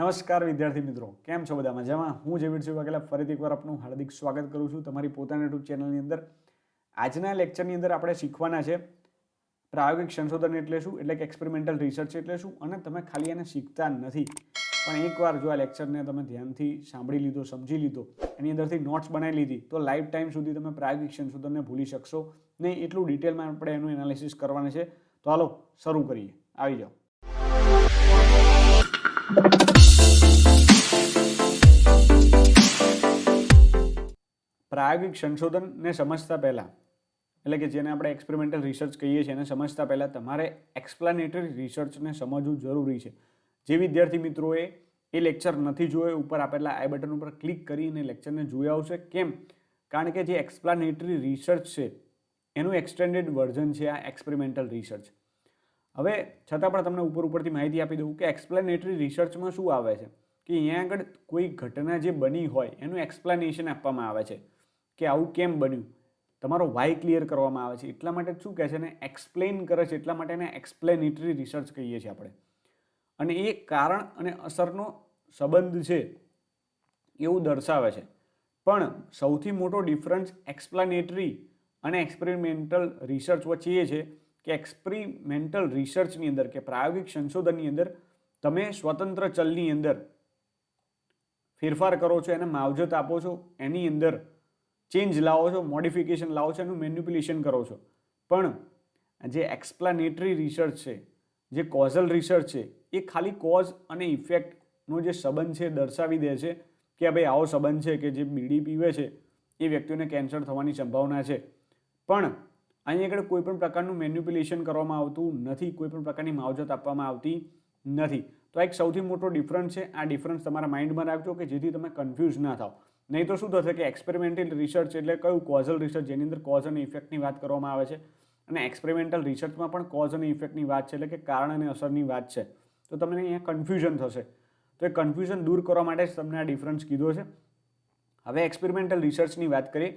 નમસ્કાર વિદ્યાર્થી મિત્રો, કેમ છો બધા મજામાં? હું જેવીરસિંહ વાઘેલા ફરીથી એકવાર આપનું હાર્દિક સ્વાગત કરું છું તમારી પોતાની યુટ્યુબ ચેનલની અંદર. આજના લેક્ચરની અંદર આપણે શીખવાના છે પ્રાયોગિક સંશોધન એટલે શું, એટલે કે એક્સપેરિમેન્ટલ રિસર્ચ એટલે શું. અને તમે ખાલી એને શીખતા નથી, પણ એકવાર જો આ લેક્ચરને તમે ધ્યાનથી સાંભળી લીધો, સમજી લીધો, એની અંદરથી નોટ્સ બનાવી લીધી, તો લાઈફ ટાઈમ સુધી તમે પ્રાયોગિક સંશોધનને ભૂલી શકશો નહીં. એટલું ડિટેલમાં આપણે એનું એનાલિસિસ કરવાનું છે. તો હાલો શરૂ કરીએ, આવી જાઓ. પ્રાયોગિક સંશોધનને સમજતા પહેલાં, એટલે કે જેને આપણે એક્સપેરિમેન્ટલ રિસર્ચ કહીએ છીએ, એને સમજતા પહેલાં તમારે એક્સપ્લેનેટરી રિસર્ચને સમજવું જરૂરી છે. જે વિદ્યાર્થી મિત્રોએ એ લેક્ચર નથી જોયો, ઉપર આપેલા આઈ બટન ઉપર ક્લિક કરીને લેક્ચરને જોઈ આવશે. કેમ? કારણ કે જે એક્સપ્લેનેટરી રિસર્ચ છે એનું એક્સટેન્ડેડ વર્ઝન છે આ એક્સપેરિમેન્ટલ રિસર્ચ. હવે છતાં પણ તમને ઉપરથી માહિતી આપી દઉં કે એક્સપ્લેનેટરી રિસર્ચમાં શું આવે છે કે અહીંયા આગળ કોઈ ઘટના જે બની હોય એનું એક્સપ્લેનેશન આપવામાં આવે છે કે આવું કેમ બન્યું, તમારો વાય ક્લિયર કરવામાં આવે છે. એટલા માટે શું કહે છે ને, એક્સપ્લેન કરે છે, એટલા માટે એને એક્સપ્લેનેટરી રિસર્ચ કહીએ છીએ આપણે. અને એ કારણ અને અસરનો સંબંધ છે એવું દર્શાવે છે. પણ સૌથી મોટો ડિફરન્સ એક્સપ્લેનેટરી અને એક્સપેરિમેન્ટલ રિસર્ચ વચ્ચે એ છે કે એક્સપેરિમેન્ટલ રિસર્ચની અંદર કે પ્રાયોગિક સંશોધનની અંદર તમે સ્વતંત્ર ચલની અંદર ફેરફાર કરો છો, એને માવજત આપો છો, એની અંદર ચેન્જ લાવો છો, મોડિફિકેશન લાવો છો, એનું મેન્યુપ્યુલેશન કરો છો. પણ જે એક્સપ્લેનેટરી રિસર્ચ છે, જે કોઝલ રિસર્ચ છે, એ ખાલી કોઝ અને ઇફેક્ટનો જે સંબંધ છે દર્શાવી દે છે કે ભાઈ આવો સંબંધ છે કે જે બીડી પીવે છે એ વ્યક્તિઓને કેન્સર થવાની સંભાવના છે. પણ અહીં આગળ કોઈ પણ પ્રકારનું મેન્યુપ્યુલેશન કરવામાં આવતું નથી, કોઈ પણ પ્રકારની માવજત આપવામાં આવતી નથી. તો એક સૌથી મોટો ડિફરન્સ છે. આ ડિફરન્સ તમારા માઇન્ડમાં રાખજો કે જેથી તમે કન્ફ્યુઝ ના થાવ. નહીં તો શું થશે કે એક્સપેરિમેન્ટલ રિસર્ચ એટલે કયું કોઝલ રિસર્ચ, જેની અંદર કોઝ અને ઇફેક્ટની વાત કરવામાં આવે છે, અને એક્સપેરિમેન્ટલ રિસર્ચમાં પણ કોઝ અને ઇફેક્ટની વાત છે, એટલે કે કારણ અને અસરની વાત છે. તો તમને અહીંયા કન્ફ્યુઝન થશે. તો એ કન્ફ્યુઝન દૂર કરવા માટે જ તમને આ ડિફરન્સ કીધો છે. હવે એક્સપેરિમેન્ટલ રિસર્ચની વાત કરીએ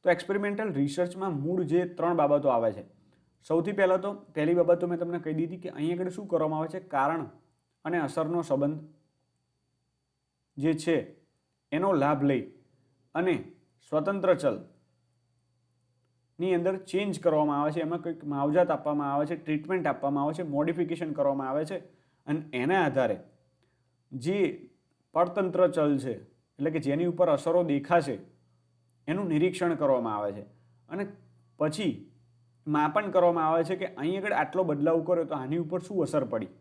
તો એક્સપેરિમેન્ટલ રિસર્ચમાં મૂળ જે 3 બાબતો આવે છે. સૌથી પહેલાં તો પહેલી બાબત તો મેં તમને કહી દીધી કે અહીં આગળ શું કરવામાં આવે છે, કારણ અને અસરનો સંબંધ જે છે એનો લાભ લઈ અને સ્વતંત્ર ચલની અંદર ચેન્જ કરવામાં આવે છે, એમાં કંઈક માવજત આપવામાં આવે છે, ટ્રીટમેન્ટ આપવામાં આવે છે, મોડિફિકેશન કરવામાં આવે છે, અને એના આધારે જે પરતંત્ર ચલ છે, એટલે કે જેની ઉપર અસરો દેખાશે, એનું નિરીક્ષણ કરવામાં આવે છે. અને પછી માપન કરવામાં આવે છે કે અહીં આગળ આટલો બદલાવ કર્યો તો આની ઉપર શું અસર પડી.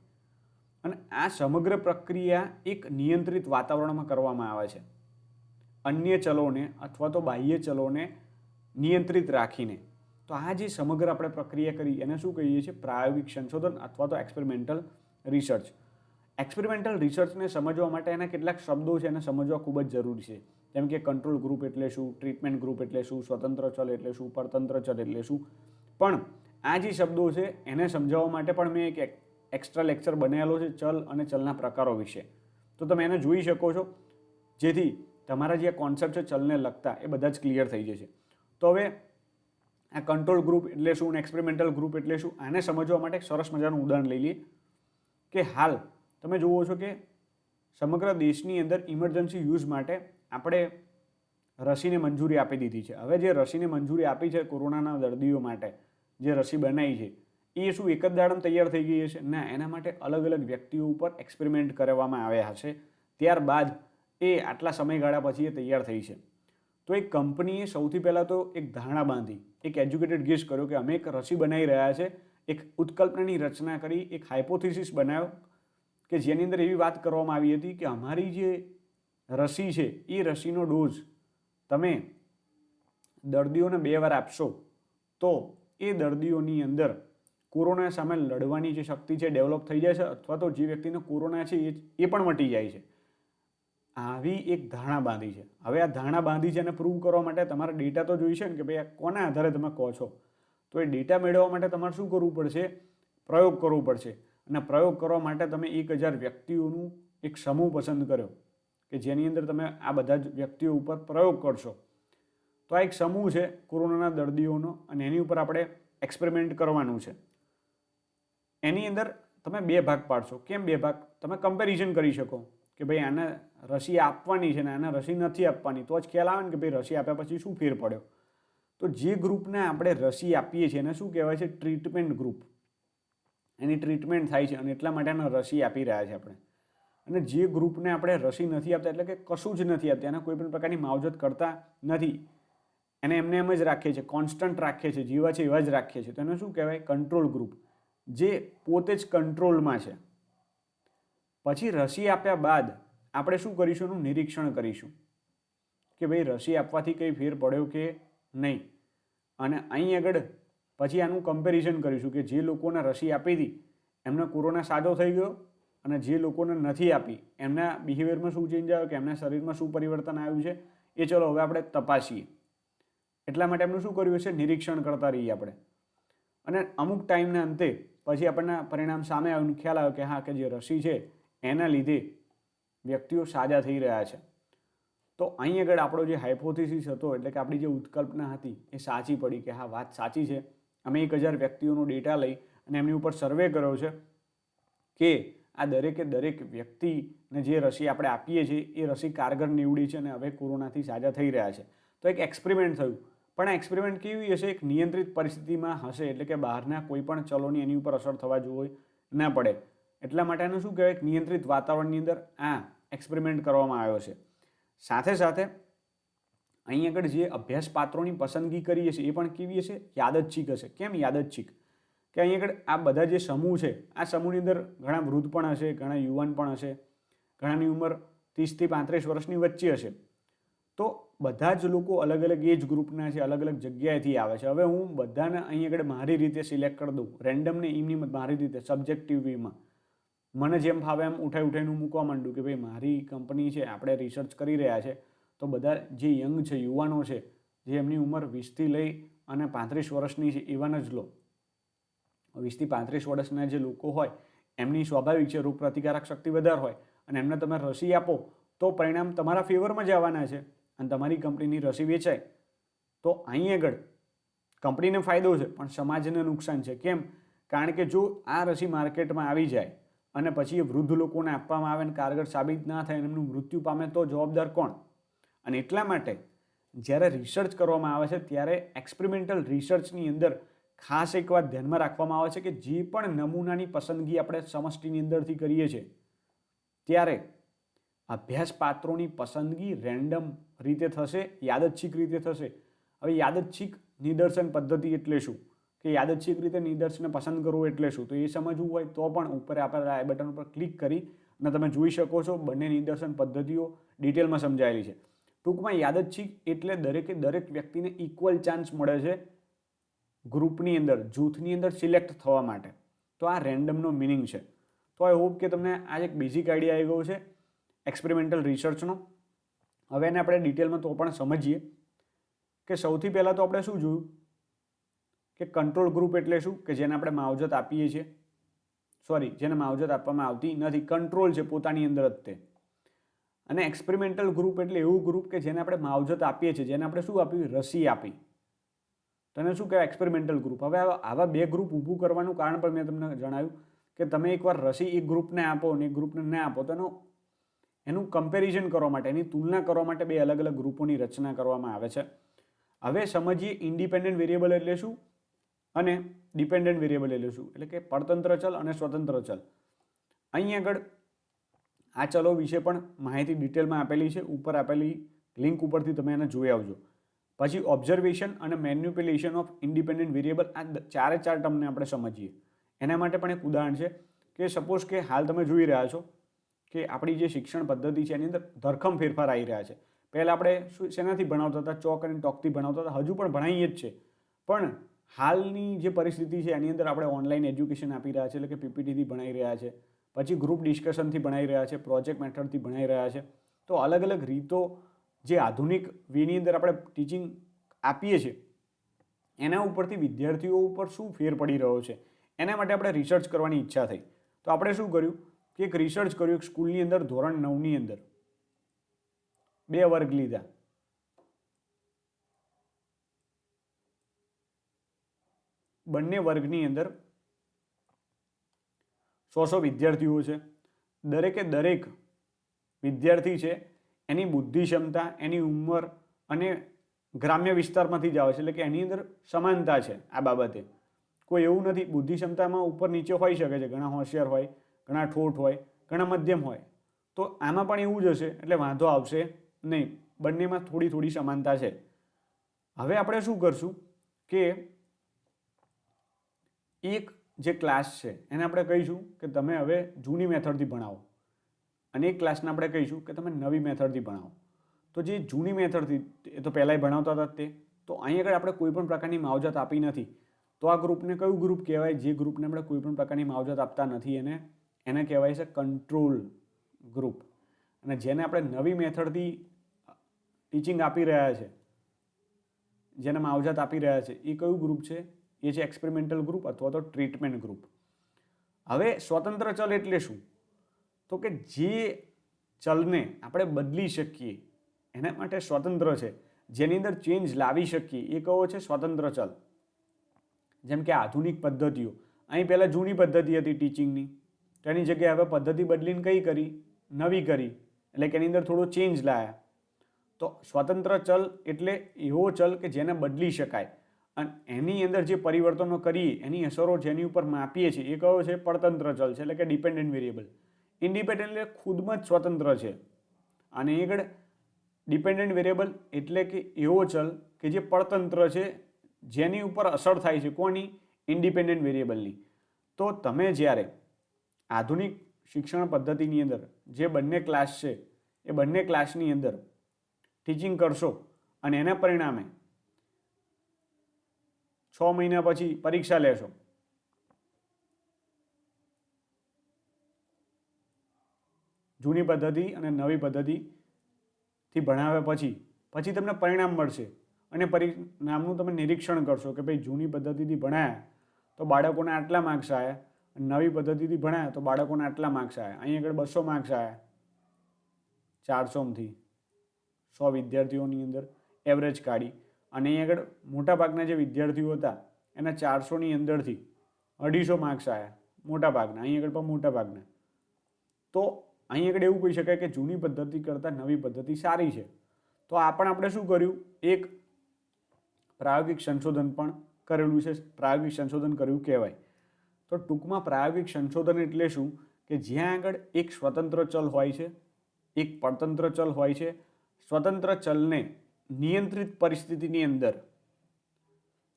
અને આ સમગ્ર પ્રક્રિયા એક નિયંત્રિત વાતાવરણમાં કરવામાં આવે છે, અન્ય ચલોને અથવા તો બાહ્ય ચલોને નિયંત્રિત રાખીને. તો આ જે સમગ્ર આપણે પ્રક્રિયા કરી એને શું કહીએ છીએ? પ્રાયોગિક સંશોધન અથવા તો એક્સપેરિમેન્ટલ રિસર્ચ. એક્સપેરિમેન્ટલ રિસર્ચને સમજવા માટે એના કેટલાક શબ્દો છે એને સમજવા ખૂબ જ જરૂરી છે. જેમ કે કંટ્રોલ ગ્રુપ એટલે શું, ટ્રીટમેન્ટ ગ્રુપ એટલે શું, સ્વતંત્ર ચલ એટલે શું, પરતંત્ર ચલ એટલે શું. પણ આ જે શબ્દો છે એને સમજાવવા માટે પણ મેં એક એક્સ્ટ્રા લેક્ચર બનાવેલો છે ચલ અને ચલના પ્રકારો વિશે. તો તમે એને જોઈ શકો છો, જેથી તમારા જે કોન્સેપ્ટ છે ચલને લગતા એ બધા જ ક્લિયર થઈ જશે. તો હવે આ કંટ્રોલ ગ્રુપ એટલે શું અને એક્સપેરિમેન્ટલ ગ્રુપ એટલે શું, આને સમજવા માટે સરસ મજાનું ઉદાહરણ લઈ લઈએ કે હાલ તમે જુઓ છો કે સમગ્ર દેશની અંદર ઇમરજન્સી યુઝ માટે આપણે રસીને મંજૂરી આપી દીધી છે. હવે જે રસીને મંજૂરી આપી છે કોરોનાના દર્દીઓ માટે, જે રસી બનાવી છે, એ શું એક જ દાડામાં તૈયાર થઈ ગઈ હશે? ના, એના માટે અલગ અલગ વ્યક્તિઓ ઉપર એક્સપેરિમેન્ટ કરવામાં આવ્યા હશે, ત્યારબાદ એ આટલા સમયગાળા પછી એ તૈયાર થઈ છે. તો એક કંપનીએ સૌથી પહેલાં તો એક ધારણા બાંધી, એક એજ્યુકેટેડ ગેસ કર્યો કે અમે એક રસી બનાવી રહ્યા છે, એક ઉત્કલ્પનાની રચના કરી, એક હાઇપોથિસિસ બનાવ્યો કે જેની અંદર એવી વાત કરવામાં આવી હતી કે અમારી જે રસી છે એ રસીનો ડોઝ તમે દર્દીઓને 2 વાર આપશો તો એ દર્દીઓની અંદર કોરોના સામે લડવાની જે શક્તિ છે ડેવલપ થઈ જાય છે, અથવા તો જે વ્યક્તિને કોરોના છે એ પણ મટી જાય છે. આવી એક ધારણા બાંધી છે. હવે આ ધારણા બાંધી છે અને પ્રૂવ કરવા માટે તમારે ડેટા તો જોઈશે ને કે ભાઈ આ કોના આધારે તમે કહો છો. તો એ ડેટા મેળવવા માટે તમારે શું કરવું પડશે? પ્રયોગ કરવો પડશે. અને પ્રયોગ કરવા માટે તમે 1000 વ્યક્તિઓનું એક સમૂહ પસંદ કર્યો કે જેની અંદર તમે આ બધા જ વ્યક્તિઓ ઉપર પ્રયોગ કરશો. તો આ એક સમૂહ છે કોરોનાના દર્દીઓનો, અને એની ઉપર આપણે એક્સપેરિમેન્ટ કરવાનું છે. એની અંદર તમે 2 ભાગ પાડશો. કેમ 2 ભાગ? તમે કમ્પેરિઝન કરી શકો કે ભાઈ આને રસી આપવાની છે ને આને રસી નથી આપવાની, તો જ ખ્યાલ આવે ને કે ભાઈ રસી આપ્યા પછી શું ફેર પડ્યો. તો જે ગ્રુપને આપણે રસી આપીએ છીએ એને શું કહેવાય છે? Treatment group. એની ટ્રીટમેન્ટ થાય છે અને એટલા માટે એને રસી આપી રહ્યા છે આપણે. અને જે ગ્રુપને આપણે રસી નથી આપતા, એટલે કે કશું જ નથી આપતા, એને કોઈ પણ પ્રકારની માવજત કરતા નથી, એને એમને એમ જ રાખીએ છીએ, કોન્સ્ટન્ટ રાખીએ છીએ, જેવા છે એવા જ રાખીએ છીએ, તો એને શું કહેવાય? કંટ્રોલ ગ્રુપ, જે પોતે જ કંટ્રોલમાં છે. પછી રસી આપ્યા બાદ આપણે શું કરીશું? એનું નિરીક્ષણ કરીશું કે ભાઈ રસી આપવાથી કંઈ ફેર પડ્યો કે નહીં. અને અહીં આગળ પછી આનું કમ્પેરિઝન કરીશું કે જે લોકોને રસી આપી હતી એમને કોરોના સાજો થઈ ગયો, અને જે લોકોને નથી આપી એમના બિહેવિયરમાં શું ચેન્જ આવ્યો, કે એમના શરીરમાં શું પરિવર્તન આવ્યું છે, એ ચલો હવે આપણે તપાસીએ. એટલા માટે એમનું શું કર્યું છે? નિરીક્ષણ કરતા રહીએ આપણે. અને અમુક ટાઈમના અંતે પછી આપણને પરિણામ સામે આવ્યું, ખ્યાલ આવ્યો કે હા, કે જે રસી છે એના લીધે વ્યક્તિઓ સાજા થઈ રહ્યા છે. તો અહીં આગળ આપણો જે હાઇપોથિસિસ હતો, એટલે કે આપણી જે ઉત્કલ્પના હતી એ સાચી પડી કે હા, વાત સાચી છે. અમે 1000 વ્યક્તિઓનો ડેટા લઈ અને એમની ઉપર સર્વે કર્યો છે કે આ દરેકે દરેક વ્યક્તિને જે રસી આપણે આપીએ છીએ એ રસી કારગર નીવડી છે અને હવે કોરોનાથી સાજા થઈ રહ્યા છે. તો એક એક્સપેરિમેન્ટ થયું. પણ આ એક્સપેરિમેન્ટ કેવી હશે? એક નિયંત્રિત પરિસ્થિતિમાં હશે, એટલે કે બહારના કોઈ પણ ચલોની એની ઉપર અસર થવા જોઈએ ના પડે. એટલા માટે એનું શું કહેવાય? નિયંત્રિત વાતાવરણની અંદર આ એક્સપેરિમેન્ટ કરવામાં આવ્યો છે. સાથે સાથે અહીં આગળ જે અભ્યાસ પાત્રોની પસંદગી કરી હશે એ પણ કેવી હશે? યાદચ્છિક હશે. કેમ યાદચ્છિક? કે અહીં આગળ આ બધા જે સમૂહ છે, આ સમૂહની અંદર ઘણા વૃદ્ધ પણ હશે, ઘણા યુવાન પણ હશે, ઘણાની ઉંમર 30 થી 35 વર્ષની વચ્ચે હશે. તો બધા જ લોકો અલગ અલગ એજ ગ્રુપના છે, અલગ અલગ જગ્યાએથી આવે છે. હવે હું બધાને અહીં આગળ મારી રીતે સિલેક્ટ કરી દઉં, રેન્ડમને એમની મારી રીતે સબ્જેક્ટિવ વેમાં મને જેમ ફાવે એમ ઉઠાઈને હું મૂકવા માંડું કે ભાઈ મારી કંપની છે, આપણે રિસર્ચ કરી રહ્યા છે, તો બધા જે યંગ છે, યુવાનો છે, જે એમની ઉંમર 20થી લઈ અને 35 વર્ષની છે એવાને જ લો. 20 થી 35 વર્ષના જે લોકો હોય એમની સ્વાભાવિક છે રોગ પ્રતિકારક શક્તિ વધારે હોય, અને એમને તમે રસી આપો તો પરિણામ તમારા ફેવરમાં જ આવવાના છે અને તમારી કંપનીની રસી વેચાય. તો અહીં આગળ કંપનીને ફાયદો છે પણ સમાજને નુકસાન છે. કેમ? કારણ કે જો આ રસી માર્કેટમાં આવી જાય અને પછી એ વૃદ્ધ લોકોને આપવામાં આવે અને કારગર સાબિત ના થાય અને એમનું મૃત્યુ પામે તો જવાબદાર કોણ? અને એટલા માટે જ્યારે રિસર્ચ કરવામાં આવે છે ત્યારે એક્સપેરિમેન્ટલ રિસર્ચની અંદર ખાસ એક વાત ધ્યાનમાં રાખવામાં આવે છે કે જે પણ નમૂનાની પસંદગી આપણે સમષ્ટિની અંદરથી કરીએ છીએ ત્યારે અભ્યાસ પાત્રોની પસંદગી રેન્ડમ રીતે થશે, યાદચ્છિક રીતે થશે. હવે યાદચ્છિક નિદર્શન પદ્ધતિ એટલે શું? કે યાદચ્છિક રીતે નિદર્શનને પસંદ કરવું એટલે શું? તો એ સમજવું હોય તો પણ ઉપર આપણે આ બટન ઉપર ક્લિક કરી અને તમે જોઈ શકો છો બંને નિદર્શન પદ્ધતિઓ ડિટેલમાં સમજાયેલી છે. ટૂંકમાં યાદચ્છિક એટલે દરેકે દરેક વ્યક્તિને ઇક્વલ ચાન્સ મળે છે ગ્રુપની અંદર, જૂથની અંદર સિલેક્ટ થવા માટે. તો આ રેન્ડમનો મિનિંગ છે. તો આઈ હોપ કે તમને આ એક બેઝિક આઈડિયા આવી ગયો છે એક્સપેરિમેન્ટલ રિસર્ચનો. હવે એને આપણે ડિટેલમાં તો પણ સમજીએ કે સૌથી પહેલાં તો આપણે શું જોયું કે કંટ્રોલ ગ્રુપ એટલે શું? કે જેને આપણે માવજત આપીએ છીએ, જેને માવજત આપવામાં આવતી નથી, કંટ્રોલ છે પોતાની અંદર જ તે. અને એક્સપેરિમેન્ટલ ગ્રુપ એટલે એવું ગ્રુપ કે જેને આપણે માવજત આપીએ છીએ, જેને આપણે શું આપ્યું? રસી આપી. તો એને શું કહેવાય? Experimental group. હવે આવા બે ગ્રુપ ઊભું કરવાનું કારણ પણ મેં તમને જણાવ્યું કે તમે એકવાર રસી એક ગ્રુપને આપો અને એક ગ્રુપને ના આપો તો એનું કમ્પેરિઝન કરવા માટે, એની તુલના કરવા માટે બે અલગ અલગ ગ્રુપોની રચના કરવામાં આવે છે. હવે સમજીએ ઇન્ડિપેન્ડન્ટ વેરિયેબલ એટલે શું અને ડિપેન્ડન્ટ વેરિયેબલ એટલે શું, એટલે કે પરતંત્ર ચલ અને સ્વતંત્ર ચલ. અહીં આગળ આ ચલો વિશે પણ માહિતી ડિટેલમાં આપેલી છે, ઉપર આપેલી લિંક ઉપરથી તમે એને જોઈ આવજો. પછી ઓબ્ઝર્વેશન અને મેન્યુપ્યુલેશન ઓફ ઇન્ડિપેન્ડન્ટ વેરિયેબલ, આ ચારે ચાર ટર્મને આપણે સમજીએ. એના માટે પણ એક ઉદાહરણ છે કે સપોઝ કે હાલ તમે જોઈ રહ્યા છો કે આપણી જે શિક્ષણ પદ્ધતિ છે એની અંદર ધરખમ ફેરફાર આવી રહ્યા છે. પહેલાં આપણે શેનાથી ભણાવતા હતા? ચોક અને ટોકથી ભણાવતા હતા, હજુ પણ ભણાવીએ જ છે. પણ હાલની જે પરિસ્થિતિ છે એની અંદર આપણે ઓનલાઈન એજ્યુકેશન આપી રહ્યા છે, એટલે કે પીપીટીથી ભણાવી રહ્યા છે, પછી ગ્રુપ ડિસ્કશનથી ભણાવી રહ્યા છે, પ્રોજેક્ટ મેથડથી ભણાવી રહ્યા છે. તો અલગ અલગ રીતો જે આધુનિક વેની અંદર આપણે ટીચિંગ આપીએ છીએ એના ઉપરથી વિદ્યાર્થીઓ ઉપર શું ફેર પડી રહ્યો છે એના માટે આપણે રિસર્ચ કરવાની ઈચ્છા થઈ. તો આપણે શું કર્યું કે એક રિસર્ચ કર્યું. એક સ્કૂલની અંદર ધોરણ 9ની અંદર 2 વર્ગ લીધા. બંને વર્ગની અંદર 100 વિદ્યાર્થીઓ છે. દરેકે દરેક વિદ્યાર્થી છે એની બુદ્ધિ ક્ષમતા, એની ઉંમર અને ગ્રામ્ય વિસ્તારમાંથી જ આવે છે, એટલે કે એની અંદર સમાનતા છે આ બાબતે. કોઈ એવું નથી, બુદ્ધિ ક્ષમતામાં ઉપર નીચે હોઈ શકે છે, ઘણા હોશિયાર હોય, ઘણા ઠોઠ હોય, ઘણા મધ્યમ હોય. તો આમાં પણ એવું જ હશે, એટલે વાંધો આવશે નહીં. બંનેમાં થોડી થોડી સમાનતા છે. હવે આપણે શું કરશું કે એક જે ક્લાસ છે એને આપણે કહીશું કે તમે હવે જૂની મેથડથી ભણાવો, અને એક ક્લાસને આપણે કહીશું કે તમે નવી મેથડથી ભણાવો. તો જે જૂની મેથડથી, એ તો પહેલાંય ભણાવતા હતા તે, તો અહીં આગળ આપણે કોઈ પણ પ્રકારની માવજત આપી નથી. તો આ ગ્રુપને કયું ગ્રુપ કહેવાય? જે ગ્રુપને આપણે કોઈ પણ પ્રકારની માવજત આપતા નથી એને કહેવાય છે કંટ્રોલ ગ્રુપ. અને જેને આપણે નવી મેથડથી ટીચિંગ આપી રહ્યા છે, જેને માવજત આપી રહ્યા છે, એ કયું ગ્રુપ છે? એ છે એક્સપેરિમેન્ટલ ગ્રુપ અથવા તો ટ્રીટમેન્ટ ગ્રુપ. હવે સ્વતંત્ર ચલ એટલે શું? તો કે જે ચલને આપણે બદલી શકીએ એના માટે સ્વતંત્ર છે, જેની અંદર ચેન્જ લાવી શકીએ, એ કયો છે? સ્વતંત્ર ચલ. જેમ કે આધુનિક પદ્ધતિઓ, અહીં પહેલાં જૂની પદ્ધતિ હતી ટીચિંગની, તો એની જગ્યાએ હવે પદ્ધતિ બદલીને કઈ કરી? નવી કરી, એટલે કે એની અંદર થોડો ચેન્જ લાયા. તો સ્વતંત્ર ચલ એટલે એવો ચલ કે જેને બદલી શકાય, અને એની અંદર જે પરિવર્તનો કરીએ એની અસરો જેની ઉપર માપીએ છીએ એ કયો છે? પરતંત્ર ચલ છે, એટલે કે ડિપેન્ડન્ટ વેરિયેબલ. ઇન્ડિપેન્ડન્ટ એટલે ખુદમાં જ સ્વતંત્ર છે, અને આગળ ડિપેન્ડન્ટ વેરિયેબલ એટલે કે એવો ચલ કે જે પરતંત્ર છે, જેની ઉપર અસર થાય છે. કોની? ઇન્ડિપેન્ડન્ટ વેરિયેબલની. તો તમે જ્યારે આધુનિક શિક્ષણ પદ્ધતિની અંદર જે બંને ક્લાસ છે એ બંને ક્લાસની અંદર ટીચિંગ કરશો અને એના પરિણામે 6 મહિના પછી પરીક્ષા લેશો, જૂની પદ્ધતિ અને નવી પદ્ધતિથી ભણાવ્યા પછી તમને પરિણામ મળશે, અને પરિણામનું તમે નિરીક્ષણ કરશો કે ભાઈ જૂની પદ્ધતિથી ભણાયા તો બાળકોને આટલા માર્ક્સ આવ્યા, નવી પદ્ધતિથી ભણાયા તો બાળકોને આટલા માર્ક્સ આવ્યા. અહીં આગળ 200 માર્ક્સ આવ્યા 400માંથી 100 વિદ્યાર્થીઓની અંદર એવરેજ કાઢી, અને અહીં આગળ મોટાભાગના જે વિદ્યાર્થીઓ હતા એના 400ની અંદરથી 250 માર્ક્સ આવ્યા, મોટાભાગના, અહીં આગળ પણ મોટાભાગના. તો અહીં આગળ એવું કહી શકાય કે જૂની પદ્ધતિ કરતાં નવી પદ્ધતિ સારી છે. તો આ પણ આપણે શું કર્યું? એક પ્રાયોગિક સંશોધન પણ કરેલું છે, પ્રાયોગિક સંશોધન કર્યું કહેવાય. તો ટૂંકમાં પ્રાયોગિક સંશોધન એટલે શું? કે જ્યાં આગળ એક સ્વતંત્ર ચલ હોય છે, એક પરતંત્ર ચલ હોય છે. સ્વતંત્ર ચલને નિયંત્રિત પરિસ્થિતિની અંદર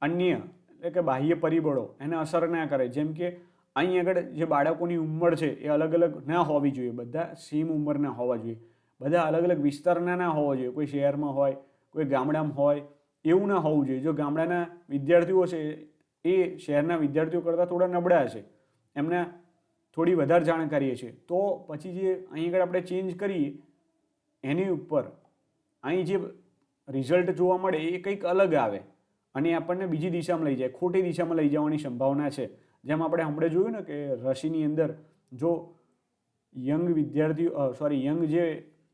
અન્ય એટલે કે બાહ્ય પરિબળો એને અસર ના કરે. જેમ કે અહીં આગળ જે બાળકોની ઉંમર છે એ અલગ અલગ ના હોવી જોઈએ, બધા સેમ ઉંમરના હોવા જોઈએ, બધા અલગ અલગ વિસ્તારના ના હોવા જોઈએ. કોઈ શહેરમાં હોય, કોઈ ગામડામાં હોય, એવું ના હોવું જોઈએ. જો ગામડાના વિદ્યાર્થીઓ છે એ શહેરના વિદ્યાર્થીઓ કરતાં થોડા નબળા છે, એમને થોડી વધારે જાણકારી છે, તો પછી જે અહીં આગળ આપણે ચેન્જ કરીએ એની ઉપર અહીં જે રિઝલ્ટ જોવા મળે એ કંઈક અલગ આવે અને આપણને બીજી દિશામાં લઈ જાય, ખોટી દિશામાં લઈ જવાની સંભાવના છે. જેમ આપણે હમણાં જોયું ને કે રસીની અંદર જો યંગ જે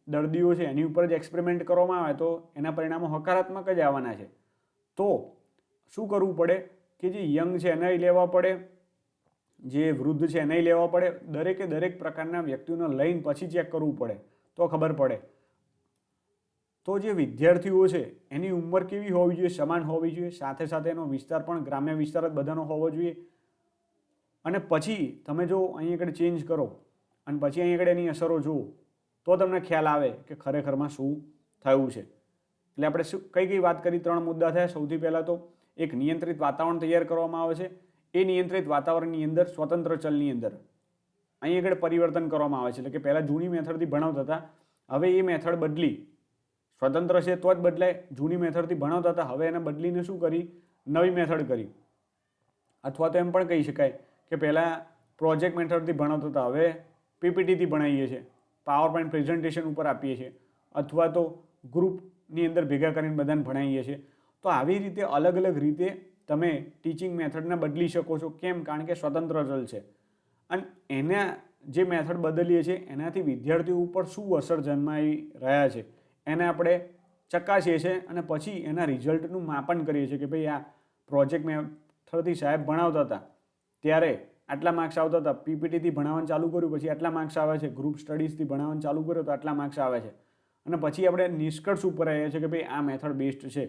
દર્દીઓ છે એની ઉપર જ એક્સપેરિમેન્ટ કરવામાં આવે તો એના પરિણામો હકારાત્મક જ આવવાના છે. તો શું કરવું પડે કે જે યંગ છે એને લેવા પડે, જે વૃદ્ધ છે એને લેવા પડે, દરેક પ્રકારના વ્યક્તિઓને લઈને પછી ચેક કરવું પડે તો ખબર પડે. તો જે વિદ્યાર્થીઓ છે એની ઉંમર કેવી હોવી જોઈએ? સમાન હોવી જોઈએ. સાથે સાથે એનો વિસ્તાર પણ ગ્રામ્ય વિસ્તાર જ બધાનો હોવો જોઈએ. અને પછી તમે જો અહીં આગળ ચેન્જ કરો અને પછી અહીં આગળ એની અસરો જુઓ તો તમને ખ્યાલ આવે કે ખરેખરમાં શું થયું છે. એટલે આપણે કઈ વાત કરી? 3 મુદ્દા થયા. સૌથી પહેલાં તો એક નિયંત્રિત વાતાવરણ તૈયાર કરવામાં આવે છે. એ નિયંત્રિત વાતાવરણની અંદર સ્વતંત્ર ચલની અંદર અહીં આગળ પરિવર્તન કરવામાં આવે છે. એટલે કે પહેલાં જૂની મેથડથી ભણાવતા હતા, હવે એ મેથડ બદલી. સ્વતંત્ર છે તો જ બદલાય. જૂની મેથડથી ભણાવતા હતા, હવે એને બદલીને શું કરી? નવી મેથડ કરી. અથવા તો એમ પણ કહી શકાય કે પહેલાં પ્રોજેક્ટ મેથડથી ભણાવતા હતા, હવે પીપીટીથી ભણાવીએ છીએ, પાવર પોઈન્ટ પ્રેઝન્ટેશન ઉપર આપીએ છીએ, અથવા તો ગ્રુપની અંદર ભેગા કરીને બધાને ભણાવીએ છીએ. તો આવી રીતે અલગ અલગ રીતે તમે ટીચિંગ મેથડને બદલી શકો છો. કેમ? કારણ કે સ્વતંત્ર ચલ છે, અને એના જે મેથડ બદલીએ છીએ એનાથી વિદ્યાર્થીઓ ઉપર શું અસર જન્માઈ રહ્યા છે એને આપણે ચકાસીએ છીએ, અને પછી એના રિઝલ્ટનું માપન કરીએ છીએ કે ભાઈ આ પ્રોજેક્ટ મેથડથી સાહેબ ભણાવતા હતા ત્યારે આટલા માર્ક્સ આવતા હતા, પીપીટીથી ભણાવવાનું ચાલુ કર્યું પછી આટલા માર્ક્સ આવે છે, ગ્રુપ સ્ટડીઝથી ભણાવવાનું ચાલુ કર્યું તો આટલા માર્ક્સ આવે છે, અને પછી આપણે નિષ્કર્ષ ઉપર આવ્યા છે કે ભાઈ આ મેથડ બેસ્ટ છે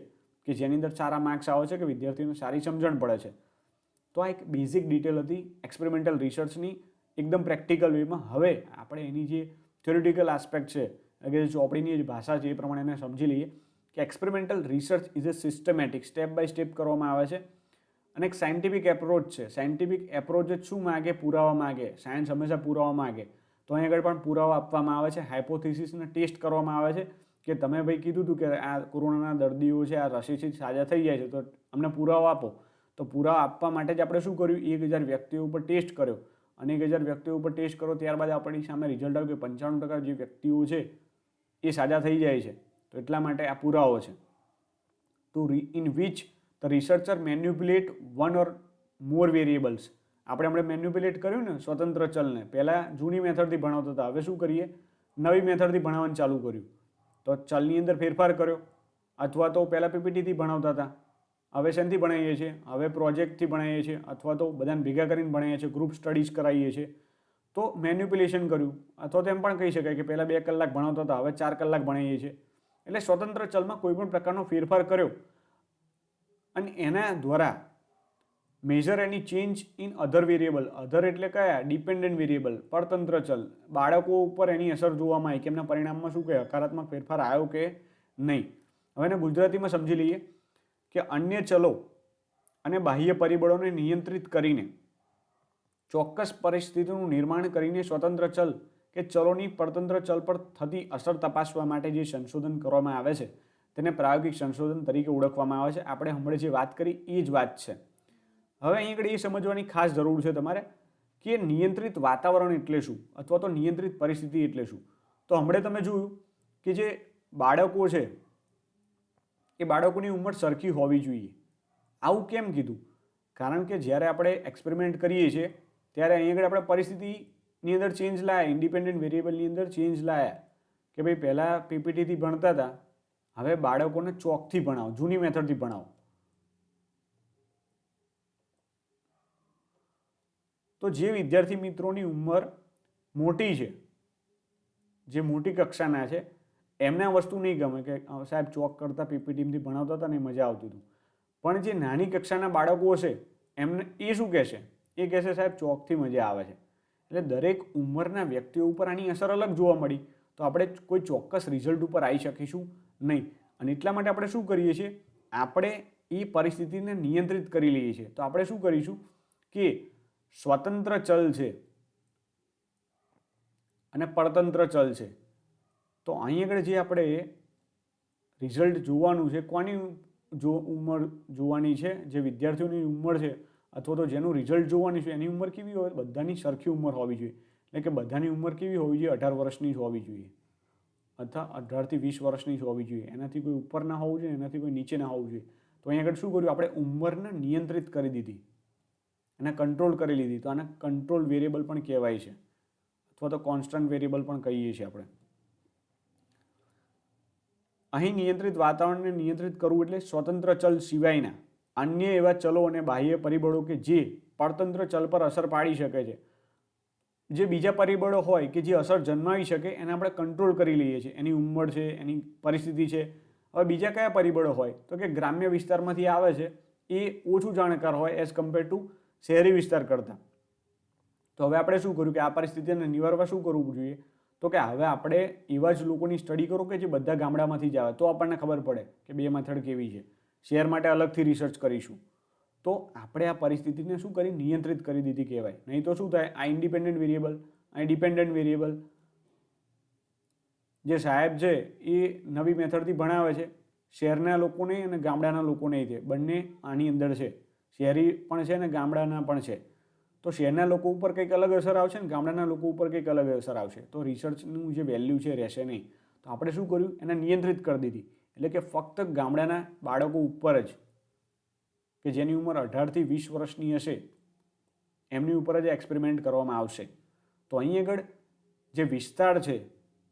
કે જેની અંદર સારા માર્ક્સ આવે છે કે વિદ્યાર્થીઓને સારી સમજણ પડે છે. તો આ એક બેઝિક ડિટેલ હતી એક્સપેરિમેન્ટલ રિસર્ચની એકદમ પ્રેક્ટિકલ વેમાં. હવે આપણે એની જે થિયોરિટિકલ આસ્પેક્ટ છે કે જે ચોપડીની જે ભાષા છે એ પ્રમાણે એને સમજી લઈએ કે experimental research is a systematic, step by step કરવામાં આવે છે અને એક સાયન્ટિફિક એપ્રોચ છે. સાયન્ટિફિક એપ્રોચ જ શું માગે? પુરાવા માગે. સાયન્સ હંમેશા પુરાવા માગે. તો અહીં આગળ પણ પુરાવા આપવામાં આવે છે, હાઇપોથિસિસને ટેસ્ટ કરવામાં આવે છે કે તમે ભાઈ કીધું હતું કે આ કોરોનાના દર્દીઓ છે આ રસીથી સાજા થઈ જાય છે તો અમને પુરાવા આપો. તો પુરાવા આપવા માટે જ આપણે શું કર્યું? 1000 વ્યક્તિઓ ઉપર ટેસ્ટ કર્યો અને 1000 વ્યક્તિઓ ઉપર ટેસ્ટ કરો ત્યારબાદ આપણી સામે રિઝલ્ટ આવ્યું કે 95% જે વ્યક્તિઓ છે એ સાજા થઈ જાય છે. તો એટલા માટે આ પુરાવો છે. To in which the researcher manipulate one or more variables. આપણે મેન્યુપ્યુલેટ કર્યું ને સ્વતંત્ર ચલને. પહેલાં જૂની મેથડથી ભણાવતા હતા, હવે શું કરીએ? નવી મેથડથી ભણાવવાનું ચાલુ કર્યું. તો ચલની અંદર ફેરફાર કર્યો, અથવા તો પહેલાં પીપીટીથી ભણાવતા હતા, હવે શેનથી ભણાવીએ છીએ? હવે પ્રોજેક્ટથી ભણાવીએ છીએ, અથવા તો બધાને ભેગા કરીને ભણાવીએ છીએ, ગ્રુપ સ્ટડીઝ કરાવીએ છીએ. તો મેન્યુપ્યુલેશન કર્યું. અથવા તો એમ પણ કહી શકાય કે પહેલાં 2 કલાક ભણાવતા હતા, હવે 4 કલાક ભણાવીએ છીએ. એટલે સ્વતંત્ર ચલમાં કોઈ પણ પ્રકારનો ફેરફાર કર્યો અને એના દ્વારા મેઝર એની change in other variable. Other એટલે કયા? ડિપેન્ડન્ટ વેરિયેબલ, પરતંત્ર ચલ. બાળકો ઉપર એની અસર જોવામાં આવી કે એમના પરિણામમાં શું કહે હકારાત્મક ફેરફાર આવ્યો કે નહીં. હવે એને ગુજરાતીમાં સમજી લઈએ કે અન્ય ચલો અને બાહ્ય પરિબળોને નિયંત્રિત કરીને ચોક્કસ પરિસ્થિતિનું નિર્માણ કરીને સ્વતંત્ર ચલ કે ચલોની પરતંત્ર ચલ પર થતી અસર તપાસવા માટે જે સંશોધન કરવામાં આવે છે તેને પ્રાયોગિક સંશોધન તરીકે ઓળખવામાં આવે છે. આપણે હમણાં જે વાત કરી એ જ વાત છે. હવે અહીં આગળ એ સમજવાની ખાસ જરૂર છે તમારે કે નિયંત્રિત વાતાવરણ એટલે શું અથવા તો નિયંત્રિત પરિસ્થિતિ એટલે શું. તો હમણાં તમે જોયું કે જે બાળકો છે એ બાળકોની ઉંમર સરખી હોવી જોઈએ. આવું કેમ કીધું? કારણ કે જ્યારે આપણે એક્સપેરિમેન્ટ કરીએ છીએ ત્યારે અહીં આગળ આપણે પરિસ્થિતિની અંદર ચેન્જ લાયા, ઇન્ડિપેન્ડન્ટ વેરિયેબલની અંદર ચેન્જ લાયા કે ભાઈ પહેલાં પીપીટીથી ભણતા હતા, હવે બાળકોને ચોકથી ભણાવો, જૂની મેથડથી ભણાવો. તો જે વિદ્યાર્થી મિત્રોની ઉંમર મોટી છે, જે મોટી કક્ષાના છે, એમને આ વસ્તુ નહીં ગમે કે સાહેબ ચોક કરતાં પીપીટીથી ભણાવતા હતા ને મજા આવતી હતું. પણ જે નાની કક્ષાના બાળકો છે એમને એ શું કહેશે? એ કહેશે સાહેબ ચોકથી મજા આવે છે. એટલે દરેક ઉંમરના વ્યક્તિઓ ઉપર આની અસર અલગ જોવા મળી. તો આપણે કોઈ ચોક્કસ રિઝલ્ટ ઉપર આવી શકીશું નહીં. અને એટલા માટે આપણે શું કરીએ છીએ? આપણે એ પરિસ્થિતિને નિયંત્રિત કરી લઈએ છીએ. તો આપણે શું કરીશું કે સ્વતંત્ર ચલ છે અને પરતંત્ર ચલ છે. તો અહીં આગળ જે આપણે રિઝલ્ટ જોવાનું છે, કોની ઉંમર જોવાની છે? જે વિદ્યાર્થીઓની ઉંમર છે અથવા તો જેનું રિઝલ્ટ જોવાની છે એની ઉંમર કેવી હોય? બધાની સરખી ઉંમર હોવી જોઈએ. એટલે કે બધાની ઉંમર કેવી હોવી જોઈએ? 18 વર્ષની જ હોવી જોઈએ અથવા 18 થી 20 વર્ષની જ હોવી જોઈએ. એનાથી કોઈ ઉપર ના હોવું જોઈએ, એનાથી કોઈ નીચે ના હોવું જોઈએ. તો અહીં આગળ શું કર્યું? આપણે ઉંમરને નિયંત્રિત કરી દીધી, એને કંટ્રોલ કરી લીધી. તો આને કંટ્રોલ વેરિયેબલ પણ કહેવાય છે અથવા તો કોન્સ્ટન્ટ વેરિયેબલ પણ કહીએ છીએ આપણે. અહીં નિયંત્રિત વાતાવરણને નિયંત્રિત કરવું એટલે સ્વતંત્ર ચલ સિવાયના અન્ય એવા ચલો અને બાહ્ય પરિબળો કે જે પરતંત્ર ચલ પર અસર પાડી શકે છે, જે બીજા પરિબળો હોય કે જે અસર જન્માવી શકે એને આપણે કંટ્રોલ કરી લઈએ છીએ. એની ઉંમર છે, એની પરિસ્થિતિ છે. હવે બીજા કયા પરિબળો હોય? તો કે ગ્રામ્ય વિસ્તારમાંથી આવે છે એ ઓછું જાણકાર હોય એઝ કમ્પેર ટુ શહેરી વિસ્તાર કરતાં. તો હવે આપણે શું કર્યું કે આ પરિસ્થિતિને નિવારવા શું કરવું જોઈએ? તો કે હવે આપણે એવા જ લોકોની સ્ટડી કરો કે જે બધા ગામડામાંથી જ આવે. તો આપણને ખબર પડે કે બે મેથડ કેવી છે. શહેર માટે અલગથી રિસર્ચ કરીશું. તો આપણે આ પરિસ્થિતિને શું કરી? નિયંત્રિત કરી દીધી કહેવાય. નહીં તો શું થાય? આ ઇન્ડિપેન્ડન્ટ વેરિયેબલ, આ ડિપેન્ડન્ટ વેરિયેબલ જે સાહેબ છે એ નવી મેથડથી ભણાવે છે, શહેરના લોકોને અને ગામડાના લોકોને છે, બંને આની અંદર છે. શહેરી પણ છે અને ગામડાના પણ છે. તો શહેરના લોકો ઉપર કંઈક અલગ અસર આવશે ને ગામડાના લોકો ઉપર કંઈક અલગ અસર આવશે. તો રિસર્ચનું જે વેલ્યુ છે રહેશે નહીં. તો આપણે શું કર્યું? એને નિયંત્રિત કરી દીધી. એટલે કે ફક્ત ગામડાના બાળકો ઉપર જ કે જેની ઉંમર 18 થી 20 વર્ષની હશે એમની ઉપર જ એક્સપેરિમેન્ટ કરવામાં આવશે. તો અહીં આગળ જે વિસ્તાર છે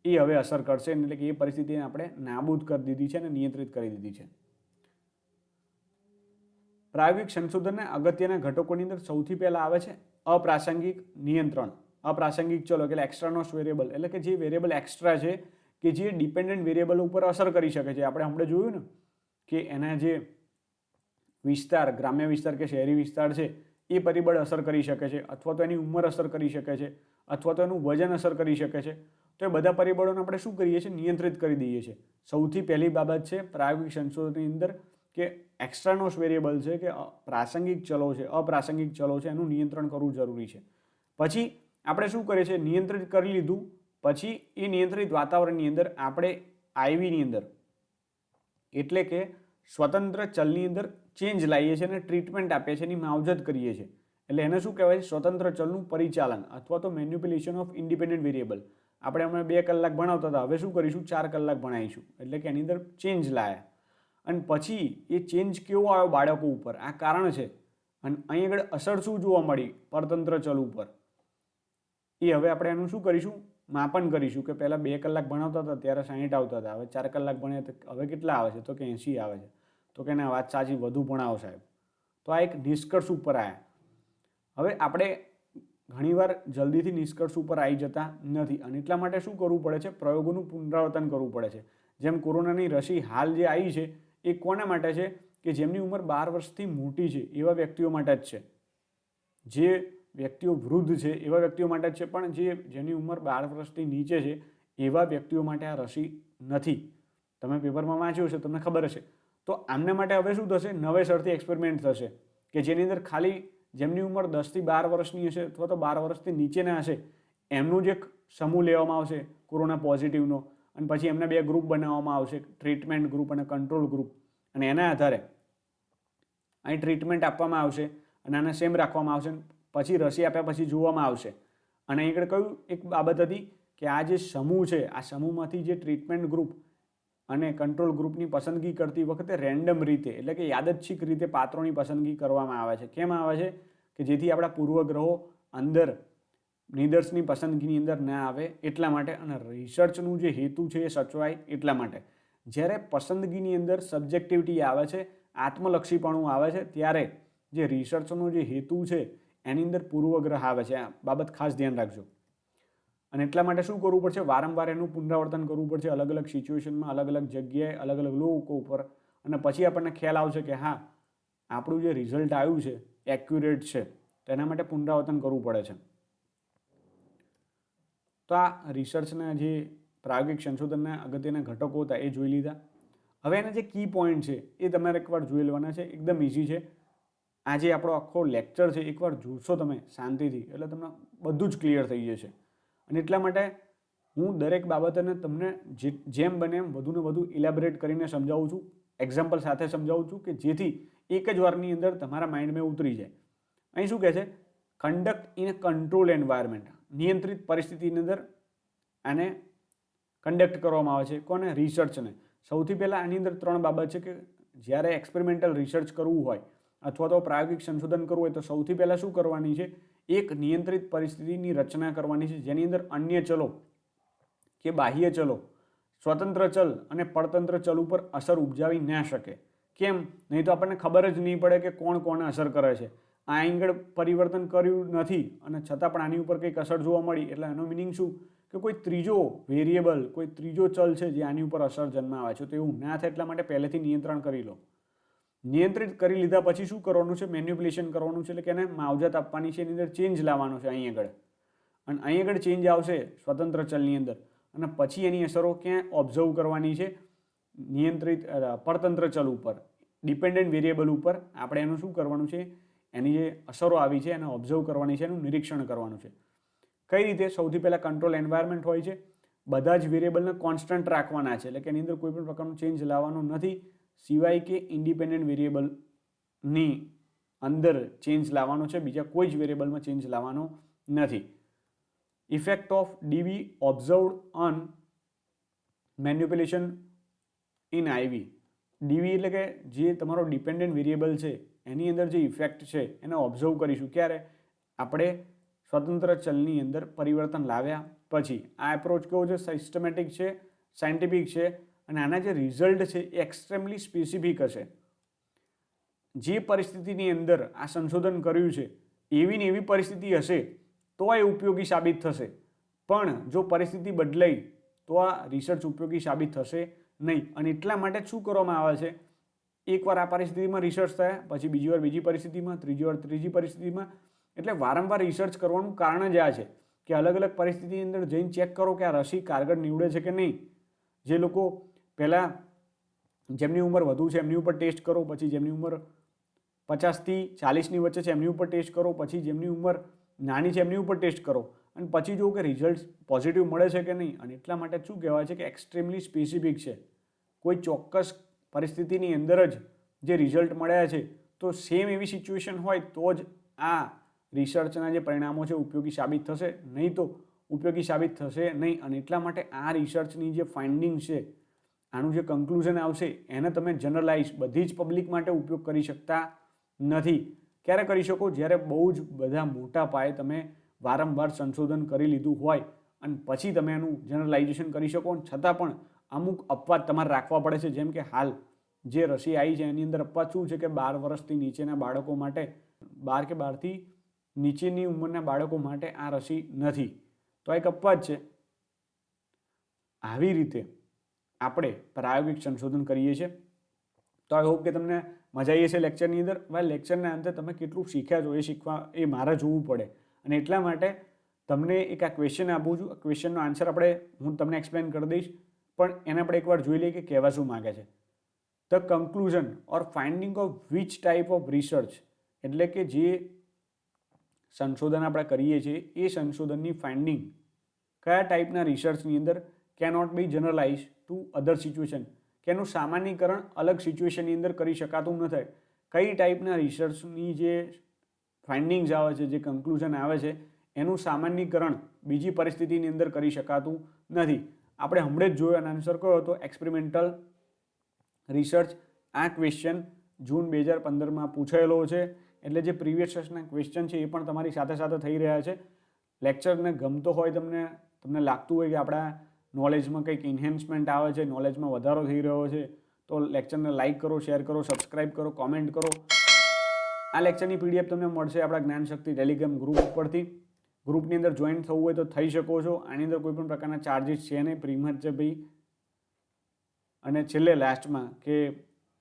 એ હવે અસર કરશે. એટલે કે એ પરિસ્થિતિને આપણે નાબૂદ કરી દીધી છે અને નિયંત્રિત કરી દીધી છે. પ્રાયોગિક સંશોધનના અગત્યના ઘટકોની અંદર સૌથી પહેલાં આવે છે અપ્રાસંગિક નિયંત્રણ, અપ્રાસંગિક ચલો એટલે એક્સ્ટ્રાનોસ વેરિયેબલ, એટલે કે જે વેરિયેબલ એક્સ્ટ્રા છે કે જે ડિપેન્ડન્ટ વેરિયેબલ ઉપર અસર કરી શકે છે. આપણે હમણાં જોયું ને કે એના જે વિસ્તાર, ગ્રામ્ય વિસ્તાર કે શહેરી વિસ્તાર છે એ પરિબળ અસર કરી શકે છે, અથવા તો એની ઉંમર અસર કરી શકે છે, અથવા તો એનું વજન અસર કરી શકે છે. તો એ બધા પરિબળોને આપણે શું કરીએ છીએ? નિયંત્રિત કરી દઈએ છીએ. સૌથી પહેલી બાબત છે પ્રાયોગિક સંશોધનની અંદર કે એક્સ્ટ્રાનોસ વેરિયેબલ છે કે પ્રાસંગિક ચલો છે, અપ્રાસંગિક ચલો છે, એનું નિયંત્રણ કરવું જરૂરી છે. પછી આપણે શું કરીએ છીએ? નિયંત્રિત કરી લીધું પછી એ નિયંત્રિત વાતાવરણની અંદર આપણે આઈવીની અંદર એટલે કે સ્વતંત્ર ચલની અંદર ચેન્જ લાવીએ છીએ અને ટ્રીટમેન્ટ આપીએ છીએ, એની માવજત કરીએ છીએ. એટલે એને શું કહેવાય છે? સ્વતંત્ર ચલનું પરિચાલન અથવા તો મેન્યુપ્યુલેશન ઓફ ઇન્ડિપેન્ડન્ટ વેરિયેબલ. આપણે હમણાં 2 કલાક ભણાવતા હતા, હવે શું કરીશું? 4 કલાક ભણાવીશું. એટલે કે એની અંદર ચેન્જ લાયા. અને પછી એ ચેન્જ કેવો આવ્યો બાળકો ઉપર, આ કારણ છે. અને અહીં આગળ અસર શું જોવા મળી પરતંત્ર ચલ ઉપર, એ હવે આપણે એનું શું કરીશું? માપન કરીશું કે પહેલાં 2 કલાક ભણાવતા હતા ત્યારે 60 આવતા હતા, હવે 4 કલાક ભણ્યા તો હવે કેટલા આવે છે? તો કે 80 આવે છે. તો કે ના, વાત સાચી, વધુ ભણાવો સાહેબ. તો આ એક નિષ્કર્ષ ઉપર આવ્યા. હવે આપણે ઘણીવાર જલ્દીથી નિષ્કર્ષ ઉપર આવી જતા નથી અને એટલા માટે શું કરવું પડે છે? પ્રયોગોનું પુનરાવર્તન કરવું પડે છે. જેમ કોરોનાની રસી હાલ જે આવી છે એ કોના માટે છે? કે જેમની ઉંમર 12 વર્ષથી મોટી છે એવા વ્યક્તિઓ માટે જ છે. જે વ્યક્તિઓ વૃદ્ધ છે એવા વ્યક્તિઓ માટે જ છે, પણ જેની ઉંમર 12 વર્ષથી નીચે છે એવા વ્યક્તિઓ માટે આ રસી નથી. તમે પેપરમાં વાંચ્યું હશે, તમને ખબર હશે. તો આમના માટે હવે શું થશે? નવેસરથી એક્સપેરિમેન્ટ થશે કે જેની અંદર ખાલી જેમની ઉંમર 10 થી 12 વર્ષની હશે અથવા તો 12 વર્ષથી નીચેના હશે એમનું જ એક સમૂહ લેવામાં આવશે કોરોના પોઝિટિવનો, અને પછી એમના 2 ગ્રુપ બનાવવામાં આવશે, ટ્રીટમેન્ટ ગ્રુપ અને કંટ્રોલ ગ્રુપ. અને એના આધારે અહીં ટ્રીટમેન્ટ આપવામાં આવશે અને આને સેમ રાખવામાં આવશે. પછી રસી આપ્યા પછી જોવામાં આવશે. અને અહીં આગળ કયું એક બાબત હતી કે આ જે સમૂહ છે, આ સમૂહમાંથી જે ટ્રીટમેન્ટ ગ્રુપ અને કંટ્રોલ ગ્રુપની પસંદગી કરતી વખતે રેન્ડમ રીતે એટલે કે યાદચ્છિક રીતે પાત્રોની પસંદગી કરવામાં આવે છે. કેમ આવે છે? કે જેથી આપણા પૂર્વગ્રહો અંદર નિદર્શની પસંદગીની અંદર ના આવે એટલા માટે, અને રિસર્ચનું જે હેતુ છે એ સચવાય એટલા માટે. જ્યારે પસંદગીની અંદર સબ્જેક્ટિવિટી આવે છે, આત્મલક્ષીપણું આવે છે, ત્યારે જે રિસર્ચનો જે હેતુ છે એની અંદર પૂર્વગ્રહ આવે છે. આ બાબત ખાસ ધ્યાન રાખજો. અને એટલા માટે શું કરવું પડશે? વારંવાર એનું પુનરાવર્તન કરવું પડશે, અલગ અલગ સિચ્યુએશનમાં, અલગ અલગ જગ્યાએ, અલગ અલગ લોકો ઉપર. અને પછી આપણને ખ્યાલ આવશે કે હા, આપણું જે રિઝલ્ટ આવ્યું છે એક્યુરેટ છે. તો એના માટે પુનરાવર્તન કરવું પડે છે. તો આ રિસર્ચના જે પ્રાયોગિક સંશોધનના અગત્યના ઘટકો હતા એ જોઈ લીધા. હવે એના જે કી પોઈન્ટ છે એ તમારે એકવાર જોઈ લેવાના છે. એકદમ ઇઝી છે. આજે આપણો આખો લેક્ચર છે એકવાર જોશો તમે શાંતિથી એટલે તમને બધું જ ક્લિયર થઈ જશે. અને એટલા માટે હું દરેક બાબતને તમને જેમ બને એમ વધુને વધુ ઇલેબોરેટ કરીને સમજાવું છું, એક્ઝામ્પલ સાથે સમજાવું છું કે જેથી એક જ વારની અંદર તમારા માઇન્ડમાં ઉતરી જાય. અહીં શું કહે છે? Conduct in a control environment, નિયંત્રિત પરિસ્થિતિની અંદર આને કન્ડક્ટ કરવામાં આવે છે. કોને? રિસર્ચને. સૌથી પહેલાં આની અંદર 3 બાબત છે કે જ્યારે એક્સપેરિમેન્ટલ રિસર્ચ કરવું હોય અથવા તો પ્રાયોગિક સંશોધન કરવું હોય તો સૌથી પહેલાં શું કરવાની છે? એક નિયંત્રિત પરિસ્થિતિની રચના કરવાની છે જેની અંદર અન્ય ચલો કે બાહ્ય ચલો, સ્વતંત્ર ચલ અને પરતંત્ર ચલ ઉપર અસર ઉપજાવી ના શકે. કેમ? નહીં તો આપણને ખબર જ નહીં પડે કે કોણ કોને અસર કરે છે. આ આગળ પરિવર્તન કર્યું નથી અને છતાં પણ આની ઉપર કંઈક અસર જોવા મળી, એટલે એનો મિનિંગ શું? કે કોઈ ત્રીજો વેરિયેબલ, કોઈ ત્રીજો ચલ છે જે આની ઉપર અસર જન્માવે છે. તો એવું ના થાય એટલા માટે પહેલેથી નિયંત્રણ કરી લો. નિયંત્રિત કરી લીધા પછી શું કરવાનું છે? મેન્યુપ્યુલેશન કરવાનું છે, એટલે કે એને માવજત આપવાની છે, એની અંદર ચેન્જ લાવવાનો છે અહીં આગળ. અને અહીં આગળ ચેન્જ આવશે સ્વતંત્ર ચલની અંદર, અને પછી એની અસરો ક્યાં ઓબ્ઝર્વ કરવાની છે? નિયંત્રિત પરતંત્ર ચલ ઉપર, ડિપેન્ડન્ટ વેરિયેબલ ઉપર આપણે એનું શું કરવાનું છે? એની જે અસરો આવી છે એને ઓબ્ઝર્વ કરવાની છે, એનું નિરીક્ષણ કરવાનું છે. કઈ રીતે? સૌથી પહેલાં કંટ્રોલ એન્વાયરમેન્ટ હોય છે, બધા જ વેરિયેબલને કોન્સ્ટન્ટ રાખવાના છે, એટલે કે એની અંદર કોઈ પણ પ્રકારનો ચેન્જ લાવવાનો નથી, સિવાય કે ઇન્ડિપેન્ડન્ટ વેરિયેબલની અંદર ચેન્જ લાવવાનો છે, બીજા કોઈ જ વેરિયેબલમાં ચેન્જ લાવવાનો નથી. Effect of ડીવી observed on manipulation in આઈવી. ડીવી એટલે કે જે તમારો ડિપેન્ડન્ટ વેરિયેબલ છે એની અંદર જે ઇફેક્ટ છે એને ઓબ્ઝર્વ કરીશું. ક્યારે? આપણે સ્વતંત્ર ચલની અંદર પરિવર્તન લાવ્યા પછી. આ એપ્રોચ કેવો છે? સિસ્ટમેટિક છે, સાયન્ટિફિક છે, અને આના જે રિઝલ્ટ છે એ એક્સ્ટ્રીમલી સ્પેસિફિક હશે. જે પરિસ્થિતિની અંદર આ સંશોધન કર્યું છે એવી ને એવી પરિસ્થિતિ હશે તો એ ઉપયોગી સાબિત થશે, પણ જો પરિસ્થિતિ બદલાઈ તો આ રિસર્ચ ઉપયોગી સાબિત થશે નહીં. અને એટલા માટે શું કરવામાં આવે છે, એકવાર આ પરિસ્થિતિમાં રિસર્ચ થયા, પછી બીજી વાર બીજી પરિસ્થિતિમાં, ત્રીજી વાર ત્રીજી પરિસ્થિતિમાં. એટલે વારંવાર રિસર્ચ કરવાનું કારણ જ આ છે કે અલગ અલગ પરિસ્થિતિની અંદર જઈને ચેક કરો કે આ રસી કારગર નીવડે છે કે નહીં. જે લોકો પહેલાં જેમની ઉંમર વધુ છે એમની ઉપર ટેસ્ટ કરો, પછી જેમની ઉંમર 50 થી 40ની વચ્ચે છે એમની ઉપર ટેસ્ટ કરો, પછી જેમની ઉંમર નાની છે એમની ઉપર ટેસ્ટ કરો, અને પછી જુઓ કે રિઝલ્ટ પોઝિટિવ મળે છે કે નહીં. અને એટલા માટે શું કહેવાય છે કે એક્સ્ટ્રીમલી સ્પેસિફિક છે. કોઈ ચોક્કસ પરિસ્થિતિની અંદર જ જે રિઝલ્ટ મળ્યા છે, તો સેમ એવી સિચ્યુએશન હોય તો જ આ રિસર્ચના જે પરિણામો છે ઉપયોગી સાબિત થશે, નહીં તો ઉપયોગી સાબિત થશે નહીં. અને એટલા માટે આ રિસર્ચની જે ફાઇન્ડિંગ છે, આનું જે કન્ક્લુઝન આવશે, એને તમે જનરલાઇઝ બધી જ પબ્લિક માટે ઉપયોગ કરી શકતા નથી. ક્યારે કરી શકો? જ્યારે બહુ જ બધા મોટા પાયે તમે વારંવાર સંશોધન કરી લીધું હોય અને પછી તમે એનું જનરલાઇઝેશન કરી શકો. છતાં પણ અમુક અપવાદ તમારે રાખવા પડે છે. જેમ કે હાલ જે રસી આવી છે એની અંદર અપવાદ શું છે કે 12 વર્ષથી નીચેના બાળકો માટે, 12 કે 12થી નીચેની ઉંમરના બાળકો માટે આ રસી નથી. તો એક અપવાદ છે. આવી રીતે આપણે પ્રાયોગિક સંશોધન કરીએ છીએ. તો આઈ હોપ કે તમને મજા આવી હશે લેક્ચરની અંદર. હવે લેક્ચરના અંતે તમે કેટલું શીખ્યા છો એ શીખવા એ મારે જોવું પડે, અને એટલા માટે તમને એક આ ક્વેશ્ચન આપું છું. ક્વેશ્ચનનો આન્સર હું તમને એક્સપ્લેન કરી દઈશ, પણ એને આપણે એકવાર જોઈ લઈએ કે કહેવા શું માગે છે. The conclusion or finding of which type of research, એટલે કે જે સંશોધન આપણે કરીએ છીએ એ સંશોધનની ફાઇન્ડિંગ કયા ટાઈપના રિસર્ચની અંદર cannot B generalise to other situation, કે એનું સામાન્યકરણ અલગ સિચ્યુએશનની અંદર કરી શકાતું નથી. કઈ ટાઈપના રિસર્ચની જે ફાઇન્ડિંગ્સ આવે છે, જે કન્ક્લુઝન આવે છે, એનું સામાન્યકરણ બીજી પરિસ્થિતિની અંદર કરી શકાતું નથી. આપણે હમણાં જ જોયો અને આન્સર કયો હતો? Experimental research. આ ક્વેશ્ચન જૂન 2015માં પૂછાયેલો છે. એટલે જે પ્રીવિયસ યર્સના ક્વેશ્ચન છે એ પણ તમારી સાથે સાથે થઈ રહ્યા છે. લેક્ચરને ગમતો હોય, તમને લાગતું હોય કે આપણા નોલેજમાં કંઈક ઇન્હેન્સમેન્ટ આવે છે, નોલેજમાં વધારો થઈ રહ્યો છે, તો લેક્ચરને લાઇક કરો, શેર કરો, સબસ્ક્રાઇબ કરો, કોમેન્ટ કરો. આ લેક્ચરની PDF તમને મળશે આપણા જ્ઞાનશક્તિ ટેલિગ્રામ ગ્રુપ ઉપરથી. ગ્રુપની અંદર જોઈન થવું હોય તો થઈ શકો છો. આની અંદર કોઈ પણ પ્રકારના ચાર્જિસ છે નહીં, પ્રીમિયમ છે ભાઈ. અને છેલ્લે લાસ્ટમાં કે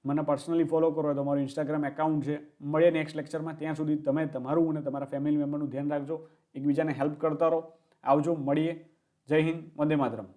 મને પર્સનલી ફોલો કરો તો મારું ઇન્સ્ટાગ્રામ એકાઉન્ટ છે. મળીએ નેક્સ્ટ લેક્ચરમાં. ત્યાં સુધી તમે તમારું અને તમારા ફેમિલી મેમ્બરનું ધ્યાન રાખજો. એકબીજાને હેલ્પ કરતા રહો. આવજો, મળીએ. જય હિન્દ, વંદે માતરમ.